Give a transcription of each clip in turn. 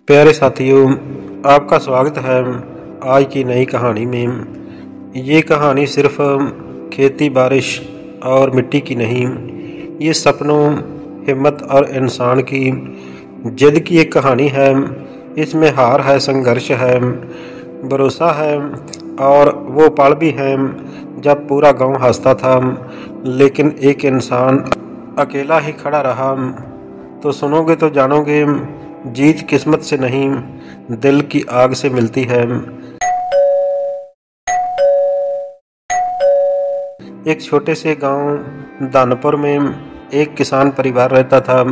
प्यारे साथियों, आपका स्वागत है आज की नई कहानी में। ये कहानी सिर्फ खेती, बारिश और मिट्टी की नहीं, ये सपनों, हिम्मत और इंसान की जिद की एक कहानी है। इसमें हार है, संघर्ष है, भरोसा है और वो पल भी है जब पूरा गांव हंसता था लेकिन एक इंसान अकेला ही खड़ा रहा। तो सुनोगे तो जानोगे, जीत किस्मत से नहीं, दिल की आग से मिलती है। एक छोटे से गांव दानपुर में एक किसान परिवार रहता था।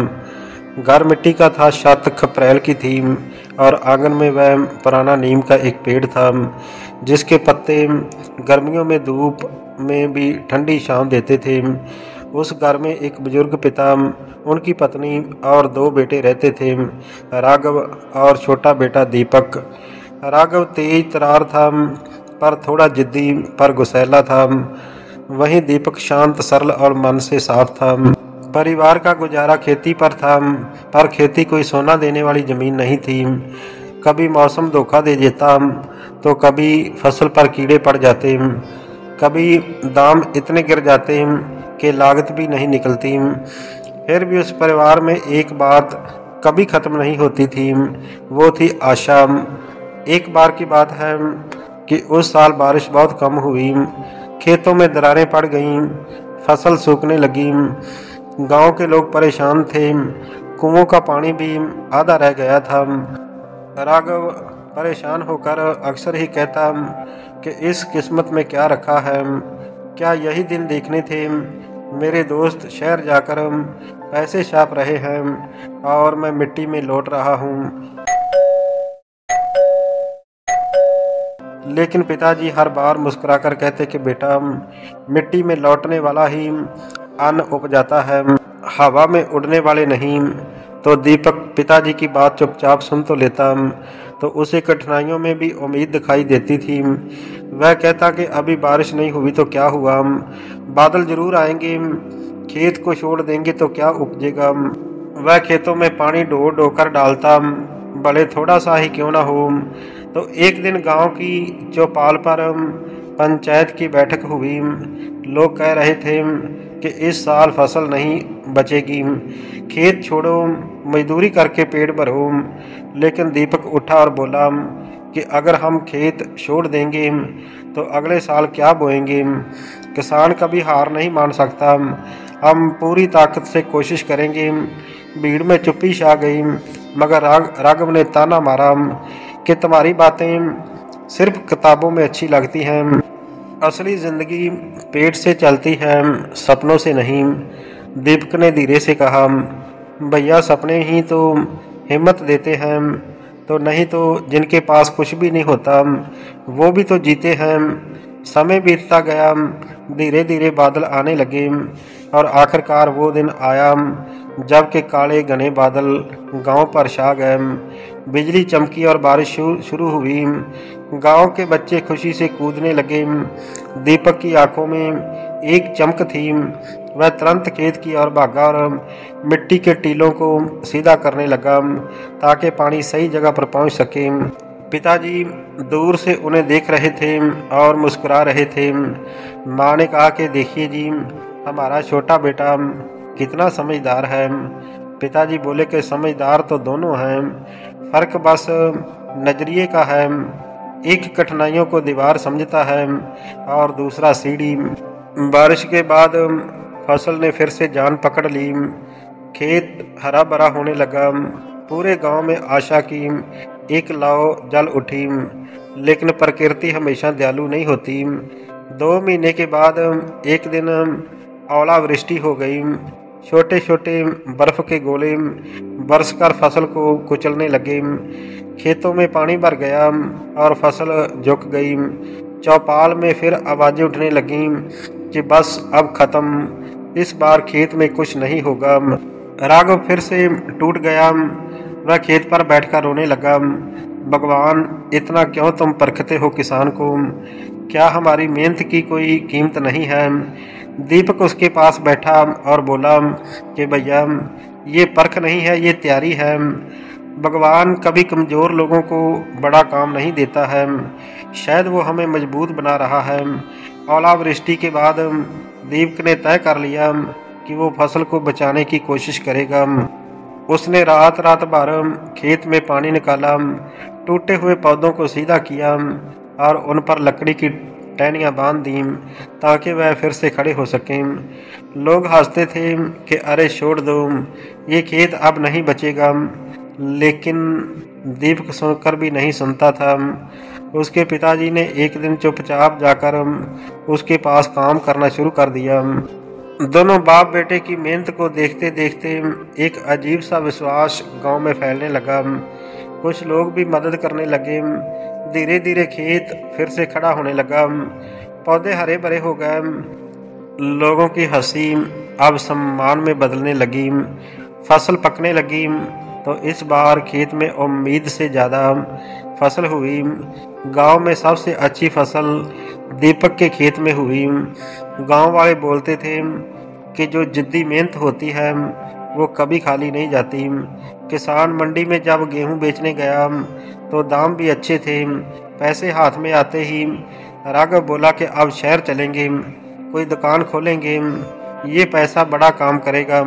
घर मिट्टी का था, छत खपरेल की थी और आंगन में वह पुराना नीम का एक पेड़ था जिसके पत्ते गर्मियों में धूप में भी ठंडी छांव देते थे। उस घर में एक बुजुर्ग पिता, उनकी पत्नी और दो बेटे रहते थे, राघव और छोटा बेटा दीपक। राघव तेज तरार था पर थोड़ा जिद्दी पर गुस्सैला था। वहीं दीपक शांत, सरल और मन से साफ था। परिवार का गुजारा खेती पर था, पर खेती कोई सोना देने वाली जमीन नहीं थी। कभी मौसम धोखा दे देता तो कभी फसल पर कीड़े पड़ जाते, कभी दाम इतने गिर जाते कि लागत भी नहीं निकलती। फिर भी उस परिवार में एक बात कभी खत्म नहीं होती थी, वो थी आशा। एक बार की बात है कि उस साल बारिश बहुत कम हुई, खेतों में दरारें पड़ गईं, फसल सूखने लगी। गांव के लोग परेशान थे, कुओं का पानी भी आधा रह गया था। राघव परेशान होकर अक्सर ही कहता कि इस किस्मत में क्या रखा है, क्या यही दिन देखने थे। मेरे दोस्त शहर जाकर पैसे छाप रहे हैं और मैं मिट्टी में लौट रहा हूँ। लेकिन पिताजी हर बार मुस्कुराकर कहते कि बेटा, मिट्टी में लौटने वाला ही अन्न उपजाता है, हवा में उड़ने वाले नहीं। तो दीपक पिताजी की बात चुपचाप सुन तो लेता, तो उसे कठिनाइयों में भी उम्मीद दिखाई देती थी। वह कहता कि अभी बारिश नहीं हुई तो क्या हुआ, बादल जरूर आएंगे, खेत को छोड़ देंगे तो क्या उपजेगा। वह खेतों में पानी ढो ढो कर डालता, भले थोड़ा सा ही क्यों ना हो। तो एक दिन गांव की चौपाल पर पंचायत की बैठक हुई। लोग कह रहे थे कि इस साल फसल नहीं बचेगी, खेत छोड़ो, मजदूरी करके पेट भरो। लेकिन दीपक उठा और बोला कि अगर हम खेत छोड़ देंगे तो अगले साल क्या बोएंगे। किसान कभी हार नहीं मान सकता, हम पूरी ताकत से कोशिश करेंगे। भीड़ में चुप्पी छा गई, मगर राघव ने ताना मारा कि तुम्हारी बातें सिर्फ किताबों में अच्छी लगती हैं, असली जिंदगी पेट से चलती है, सपनों से नहीं। दीपक ने धीरे से कहा, भैया सपने ही तो हिम्मत देते हैं, तो नहीं तो जिनके पास कुछ भी नहीं होता वो भी तो जीते हैं। समय बीतता गया, धीरे धीरे बादल आने लगे और आखिरकार वो दिन आया जब के काले घने बादल गांव पर छा गए। बिजली चमकी और बारिश शुरू हुई। गांव के बच्चे खुशी से कूदने लगे। दीपक की आंखों में एक चमक थी। वह तुरंत खेत की ओर भागा और मिट्टी के टीलों को सीधा करने लगा ताकि पानी सही जगह पर पहुंच सके। पिताजी दूर से उन्हें देख रहे थे और मुस्कुरा रहे थे। माँ ने कहा कि देखिए जी, हमारा छोटा बेटा कितना समझदार है। पिताजी बोले कि समझदार तो दोनों हैं, फर्क बस नजरिए का है। एक कठिनाइयों को दीवार समझता है और दूसरा सीढ़ी। बारिश के बाद फसल ने फिर से जान पकड़ ली, खेत हरा भरा होने लगा। पूरे गांव में आशा की एक लौ जल उठी। लेकिन प्रकृति हमेशा दयालु नहीं होती। 2 महीने के बाद एक दिन ओलावृष्टि हो गई। छोटे छोटे बर्फ के गोले बरसकर फसल को कुचलने लगे। खेतों में पानी भर गया और फसल झुक गई। चौपाल में फिर आवाजें उठने लगीं कि बस अब खत्म, इस बार खेत में कुछ नहीं होगा। राघव फिर से टूट गया। वह खेत पर बैठकर रोने लगा, भगवान इतना क्यों तुम परखते हो किसान को, क्या हमारी मेहनत की कोई कीमत नहीं है। दीपक उसके पास बैठा और बोला कि भैया, ये परख नहीं है, ये तैयारी है। भगवान कभी कमज़ोर लोगों को बड़ा काम नहीं देता है, शायद वो हमें मजबूत बना रहा है। ओलावृष्टि के बाद दीपक ने तय कर लिया कि वो फसल को बचाने की कोशिश करेगा। उसने रात रात भर खेत में पानी निकाला, टूटे हुए पौधों को सीधा किया और उन पर लकड़ी की टहनियाँ बांध दी ताकि वह फिर से खड़े हो सकें। लोग हंसते थे कि अरे छोड़ दो, ये खेत अब नहीं बचेगा, लेकिन दीपक सुनकर भी नहीं सुनता था। उसके पिताजी ने एक दिन चुपचाप जाकर उसके पास काम करना शुरू कर दिया। दोनों बाप बेटे की मेहनत को देखते देखते एक अजीब सा विश्वास गांव में फैलने लगा। कुछ लोग भी मदद करने लगे। धीरे धीरे खेत फिर से खड़ा होने लगा, पौधे हरे भरे हो गए। लोगों की हंसी अब सम्मान में बदलने लगी। फसल पकने लगी तो इस बार खेत में उम्मीद से ज़्यादा फसल हुई। गांव में सबसे अच्छी फसल दीपक के खेत में हुई। गांव वाले बोलते थे कि जो जिद्दी मेहनत होती है वो कभी खाली नहीं जाती। किसान मंडी में जब गेहूं बेचने गया तो दाम भी अच्छे थे। पैसे हाथ में आते ही राघव बोला कि अब शहर चलेंगे, कोई दुकान खोलेंगे, ये पैसा बड़ा काम करेगा।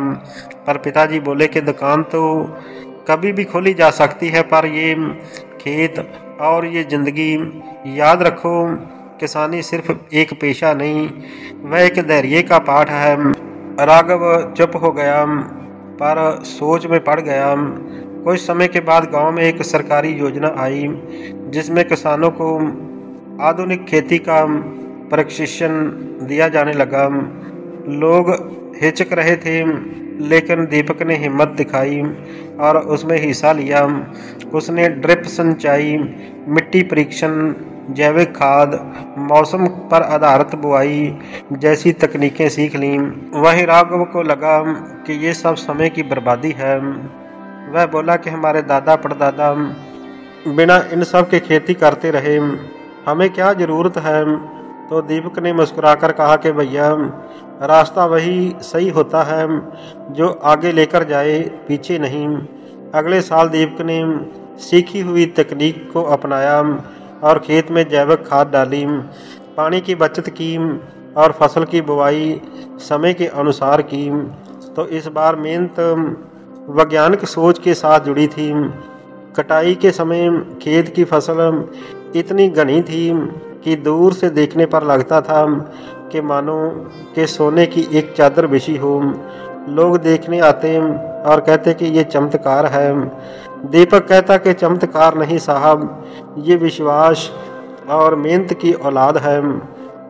पर पिताजी बोले कि दुकान तो कभी भी खोली जा सकती है, पर ये खेत और ये ज़िंदगी, याद रखो किसानी सिर्फ एक पेशा नहीं, वह एक धैर्य का पाठ है। राघव चुप हो गया पर सोच में पड़ गया। कुछ समय के बाद गांव में एक सरकारी योजना आई जिसमें किसानों को आधुनिक खेती का प्रशिक्षण दिया जाने लगा। लोग हिचक रहे थे, लेकिन दीपक ने हिम्मत दिखाई और उसमें हिस्सा लिया। उसने ड्रिप सिंचाई, मिट्टी परीक्षण, जैविक खाद, मौसम पर आधारित बुआई जैसी तकनीकें सीख लीं। वहीं राघव को लगा कि ये सब समय की बर्बादी है। वह बोला कि हमारे दादा परदादा बिना इन सब के खेती करते रहे, हमें क्या ज़रूरत है। तो दीपक ने मुस्कुराकर कहा कि भैया, रास्ता वही सही होता है जो आगे लेकर जाए, पीछे नहीं। अगले साल दीपक ने सीखी हुई तकनीक को अपनाया और खेत में जैविक खाद डाली, पानी की बचत की और फसल की बुवाई समय के अनुसार की। तो इस बार मेहनत वैज्ञानिक सोच के साथ जुड़ी थी। कटाई के समय खेत की फसल इतनी घनी थी कि दूर से देखने पर लगता था कि मानो कि सोने की एक चादर बिछी हो। लोग देखने आते और कहते कि ये चमत्कार है। दीपक कहता कि चमत्कार नहीं साहब, ये विश्वास और मेहनत की औलाद है।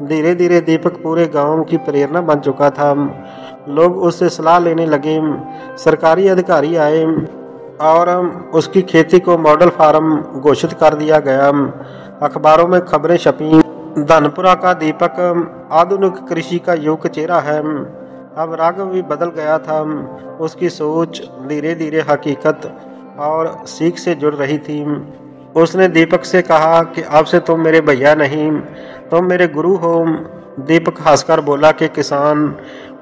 धीरे धीरे दीपक पूरे गांव की प्रेरणा बन चुका था। लोग उससे सलाह लेने लगे। सरकारी अधिकारी आए और उसकी खेती को मॉडल फार्म घोषित कर दिया गया। अखबारों में खबरें छपीं, धनपुरा का दीपक आधुनिक कृषि का युग चेहरा है। अब राघव भी बदल गया था। उसकी सोच धीरे धीरे हकीकत और सीख से जुड़ रही थी। उसने दीपक से कहा कि अब से तुम मेरे भैया नहीं, तुम मेरे गुरु हो। दीपक हंसकर बोला कि किसान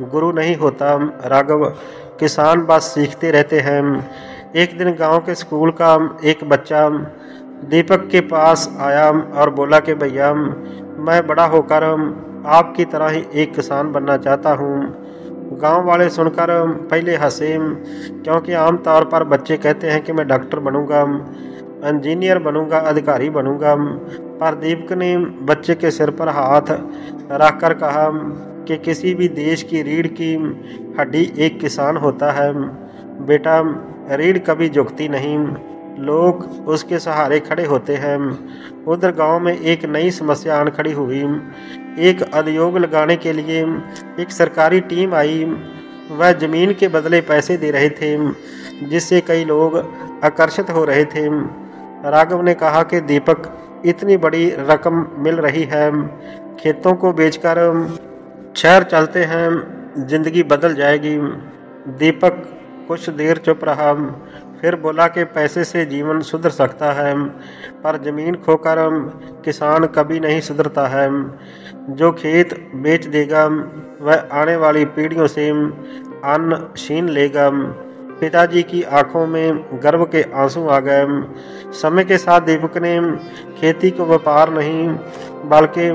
गुरु नहीं होता राघव, किसान बस सीखते रहते हैं। एक दिन गांव के स्कूल का एक बच्चा दीपक के पास आया और बोला कि भैया, मैं बड़ा होकर आपकी तरह ही एक किसान बनना चाहता हूँ। गांव वाले सुनकर पहले हंसे, क्योंकि आमतौर पर बच्चे कहते हैं कि मैं डॉक्टर बनूंगा, इंजीनियर बनूंगा, अधिकारी बनूंगा। पर दीपक ने बच्चे के सिर पर हाथ रखकर कहा कि किसी भी देश की रीढ़ की हड्डी एक किसान होता है। बेटा, रीढ़ कभी झुकती नहीं, लोग उसके सहारे खड़े होते हैं। उधर गांव में एक नई समस्या आन खड़ी हुई। एक उद्योग लगाने के लिए एक सरकारी टीम आई। वह जमीन के बदले पैसे दे रहे थे, जिससे कई लोग आकर्षित हो रहे थे। राघव ने कहा कि दीपक, इतनी बड़ी रकम मिल रही है, खेतों को बेचकर शहर चलते हैं, जिंदगी बदल जाएगी। दीपक कुछ देर चुप रहा, फिर बोला कि पैसे से जीवन सुधर सकता है, पर ज़मीन खोकर किसान कभी नहीं सुधरता है। जो खेत बेच देगा वह आने वाली पीढ़ियों से अन्न छीन लेगा। पिताजी की आंखों में गर्व के आंसू आ गए। समय के साथ दीपक ने खेती को व्यापार नहीं बल्कि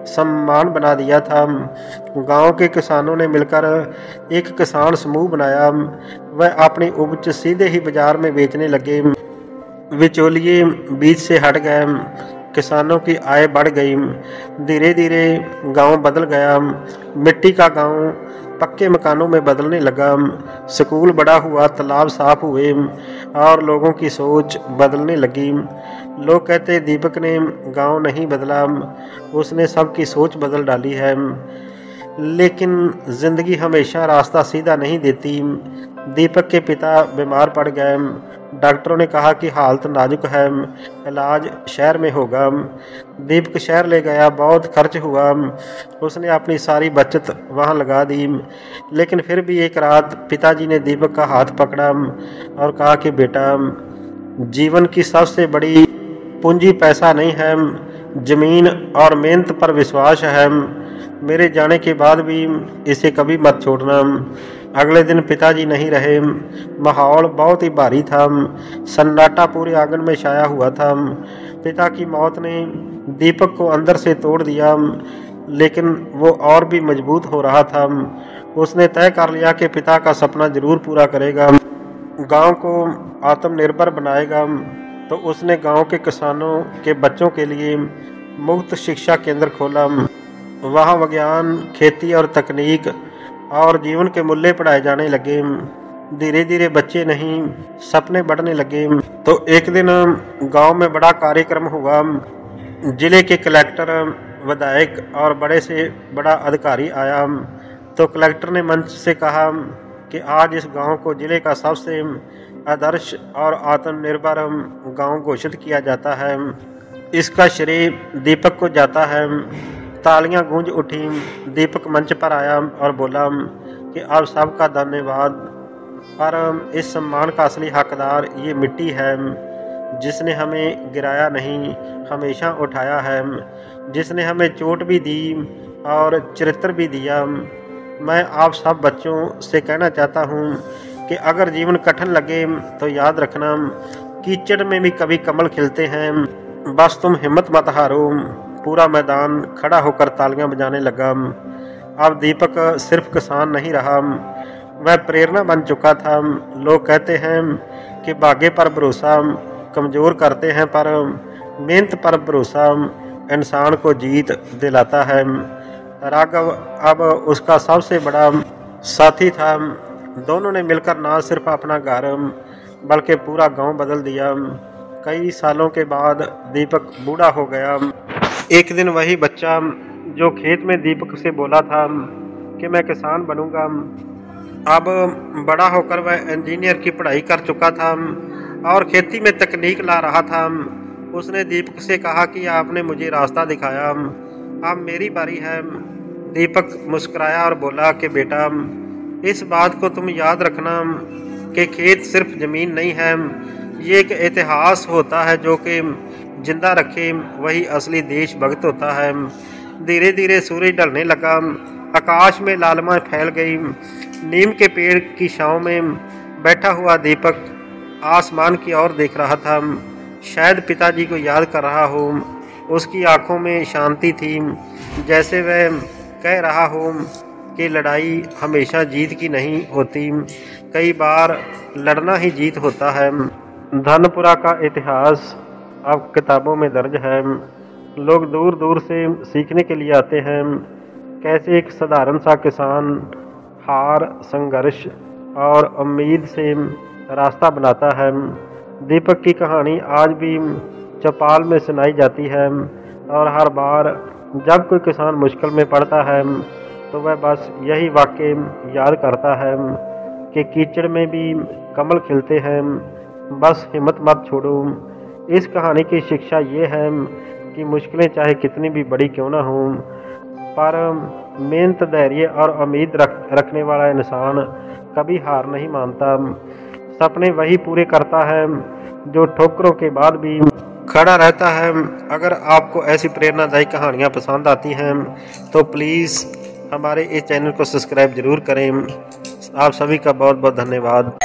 सम्मान बना दिया था। गांव के किसानों ने मिलकर एक किसान समूह बनाया। वह अपनी उपज सीधे ही बाजार में बेचने लगे। बिचौलिए बीच से हट गए। किसानों की आय बढ़ गई। धीरे धीरे गांव बदल गया। मिट्टी का गांव पक्के मकानों में बदलने लगा। स्कूल बड़ा हुआ, तालाब साफ हुए और लोगों की सोच बदलने लगी। लोग कहते दीपक ने गांव नहीं बदला, उसने सबकी सोच बदल डाली है। लेकिन जिंदगी हमेशा रास्ता सीधा नहीं देती। दीपक के पिता बीमार पड़ गए। डॉक्टरों ने कहा कि हालत नाजुक है, इलाज शहर में होगा। दीपक शहर ले गया, बहुत खर्च हुआ। उसने अपनी सारी बचत वहां लगा दी। लेकिन फिर भी एक रात पिताजी ने दीपक का हाथ पकड़ा और कहा कि बेटा, जीवन की सबसे बड़ी पूंजी पैसा नहीं है, जमीन और मेहनत पर विश्वास है। मेरे जाने के बाद भी इसे कभी मत छोड़ना। अगले दिन पिताजी नहीं रहे। माहौल बहुत ही भारी था। सन्नाटा पूरे आंगन में छाया हुआ था। पिता की मौत ने दीपक को अंदर से तोड़ दिया, लेकिन वो और भी मजबूत हो रहा था। उसने तय कर लिया कि पिता का सपना जरूर पूरा करेगा, गांव को आत्मनिर्भर बनाएगा। तो उसने गांव के किसानों के बच्चों के लिए मुफ्त शिक्षा केंद्र खोला। वहां विज्ञान, खेती और तकनीक और जीवन के मूल्य पढ़ाए जाने लगे। धीरे धीरे बच्चे नहीं, सपने बढ़ने लगे। तो एक दिन गांव में बड़ा कार्यक्रम हुआ। जिले के कलेक्टर, विधायक और बड़े से बड़ा अधिकारी आया। तो कलेक्टर ने मंच से कहा कि आज इस गांव को जिले का सबसे आदर्श और आत्मनिर्भर गांव घोषित किया जाता है। इसका श्रेय दीपक को जाता है। तालियां गूंज उठी। दीपक मंच पर आया और बोला कि आप सबका धन्यवाद, पर इस सम्मान का असली हकदार ये मिट्टी है, जिसने हमें गिराया नहीं, हमेशा उठाया है, जिसने हमें चोट भी दी और चरित्र भी दिया। मैं आप सब बच्चों से कहना चाहता हूँ कि अगर जीवन कठिन लगे तो याद रखना, कीचड़ में भी कभी कमल खिलते हैं। बस तुम हिम्मत मत हारो। पूरा मैदान खड़ा होकर तालियां बजाने लगा। अब दीपक सिर्फ किसान नहीं रहा, वह प्रेरणा बन चुका था। लोग कहते हैं कि भाग्य पर भरोसा कमज़ोर करते हैं, पर मेहनत पर भरोसा इंसान को जीत दिलाता है। राघव अब उसका सबसे बड़ा साथी था। दोनों ने मिलकर न सिर्फ अपना घर बल्कि पूरा गांव बदल दिया। कई सालों के बाद दीपक बूढ़ा हो गया। एक दिन वही बच्चा जो खेत में दीपक से बोला था कि मैं किसान बनूंगा, अब बड़ा होकर वह इंजीनियर की पढ़ाई कर चुका था और खेती में तकनीक ला रहा था। उसने दीपक से कहा कि आपने मुझे रास्ता दिखाया, अब मेरी बारी है। दीपक मुस्कुराया और बोला कि बेटा, इस बात को तुम याद रखना कि खेत सिर्फ ज़मीन नहीं है, ये एक इतिहास होता है जो कि जिंदा रखे वही असली देशभक्त होता है। धीरे धीरे सूरज ढलने लगा। आकाश में लालिमा फैल गई। नीम के पेड़ की छांव में बैठा हुआ दीपक आसमान की ओर देख रहा था, शायद पिताजी को याद कर रहा हो। उसकी आंखों में शांति थी, जैसे वह कह रहा हो कि लड़ाई हमेशा जीत की नहीं होती, कई बार लड़ना ही जीत होता है। धनपुरा का इतिहास अब किताबों में दर्ज है। लोग दूर दूर से सीखने के लिए आते हैं कैसे एक साधारण सा किसान हार, संघर्ष और उम्मीद से रास्ता बनाता है। दीपक की कहानी आज भी चौपाल में सुनाई जाती है और हर बार जब कोई किसान मुश्किल में पड़ता है तो वह बस यही वाक्य याद करता है कि कीचड़ में भी कमल खिलते हैं, बस हिम्मत मत छोड़ो। इस कहानी की शिक्षा ये है कि मुश्किलें चाहे कितनी भी बड़ी क्यों ना हों, पर मेहनत, धैर्य और उम्मीद रखने वाला इंसान कभी हार नहीं मानता। सपने वही पूरे करता है जो ठोकरों के बाद भी खड़ा रहता है। अगर आपको ऐसी प्रेरणादायी कहानियाँ पसंद आती हैं तो प्लीज़ हमारे इस चैनल को सब्सक्राइब ज़रूर करें। आप सभी का बहुत बहुत धन्यवाद।